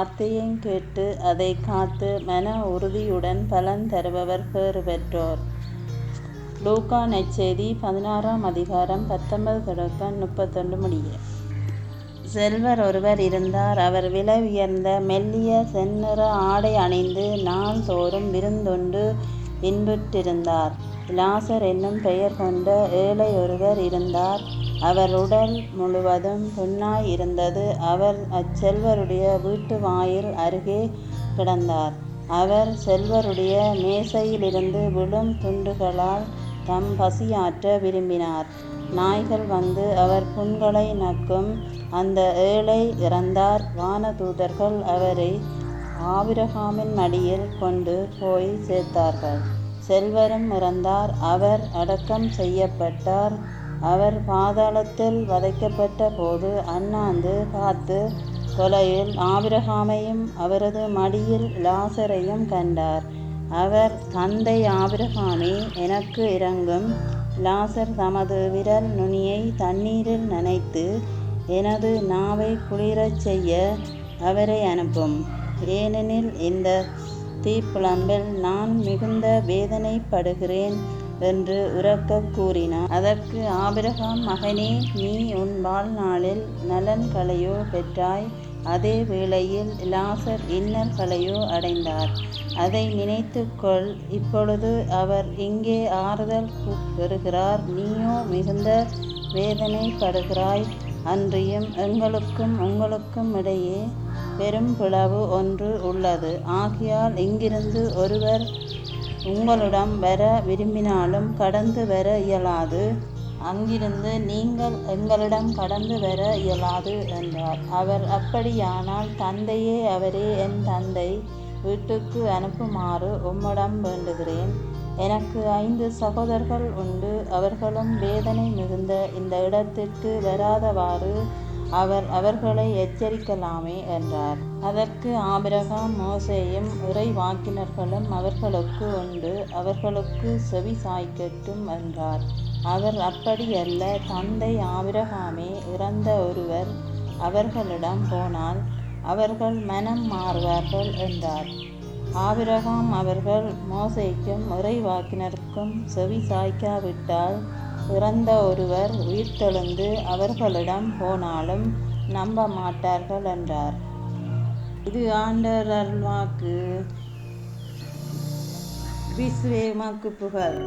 வார்த்தையையும் கேட்டு அதை காத்து மன உறுதியுடன் பலன் தருபவர் பேறு பெற்றோர். லூக்கா நற்செய்தி 16ஆம் அதிகாரம் 19 தொடக்கம் 31 முடிய. செல்வர் ஒருவர் இருந்தார். அவர் விலை உயர்ந்த மெல்லிய செந்நிற ஆடை அணிந்து நாள்தோறும் விருந்துண்டு இன்புற்றிருந்தார். லாசர் என்னும் பெயர் கொண்ட ஏழை ஒருவர் இருந்தார். அவர் உடல் முழுவதும் புண்ணாய் இருந்தது. அவர் அச்செல்வருடைய வீட்டு வாயில் அருகே கிடந்தார். அவர் செல்வருடைய மேசையிலிருந்து விழும் துண்டுகளால் தம் பசியாற்ற விரும்பினார். நாய்கள் வந்து அவர் புண்களை நக்கும். அந்த ஏழை இறந்தார். வானதூதர்கள் அவரை ஆபிரகாமின் மடியில் கொண்டு போய் சேர்த்தார்கள். செல்வரும் இறந்தார். அவர் அடக்கம் செய்யப்பட்டார். அவர் பாதாளத்தில் வதைக்கப்பட்ட போது அண்ணாந்து பார்த்து தொலையில் ஆபிரகாமையும் அவரது மடியில் லாசரையும் கண்டார். அவர், தந்தை ஆபிரகாமே, எனக்கு இரங்கும். லாசர் தமது விரல் நுனியை தண்ணீரில் நனைத்து எனது நாவை குளிரச் செய்ய அவரை அனுப்பும். ஏனெனில் இந்த தீப்புழம்பில் நான் மிகுந்த வேதனைப்படுகிறேன் என்று உரக்கக் கூறினார். அதற்கு ஆபிரகாம், மகனே, நீ உன் வாழ்நாளில் நலன்களையோ பெற்றாய். அதே வேளையில் லாசர் இன்னல்களையோ அடைந்தார். அதை நினைத்துக்கொள். இப்பொழுது அவர் இங்கே ஆறுதல் பெறுகிறார். நீயோ மிகுந்த வேதனைப்படுகிறாய். அன்றியும் எங்களுக்கும் உங்களுக்கும் இடையே பெரும் பிளவு ஒன்று உள்ளது. ஆகையால் இங்கிருந்து ஒருவர் உங்களிடம் வர விரும்பினாலும் கடந்து வர இயலாது. அங்கிருந்து நீங்கள் எங்களிடம் கடந்து வர இயலாது என்றார். அவர், அப்படியானால் தந்தையே அவரே என் தந்தை வீட்டுக்கு அனுப்புமாறு உம்மிடம் வேண்டுகிறேன். எனக்கு 5 சகோதரர்கள் உண்டு. அவர்களும் வேதனை மிகுந்த இந்த இடத்திற்கு வராதவாறு அவர்களை எச்சரிக்கலாமே என்றார். அதற்கு ஆபிரகாம், மோசேயும் இறைவாக்கினர்களும் அவர்களுக்கு உண்டு. அவர்களுக்கு செவி சாய்க்கட்டும் என்றார். அவர், அப்படியல்ல, தந்தை ஆபிரகாமே, இறந்த ஒருவர் அவர்களிடம் போனால் அவர்கள் மனம் மாறுவார்கள் என்றார். ஆபிரகாம் அவர்கள் மோசேக்கும் இறைவாக்கினருக்கும் செவி சாய்க்காவிட்டால் இறந்த ஒருவர் உயிர்த்தெழுந்து அவர்களிடம் போனாலும் நம்ப மாட்டார்கள் என்றார். இது ஆண்டவர் அருள்வாக்கு. கிறிஸ்துவே உமக்கு புகழ்.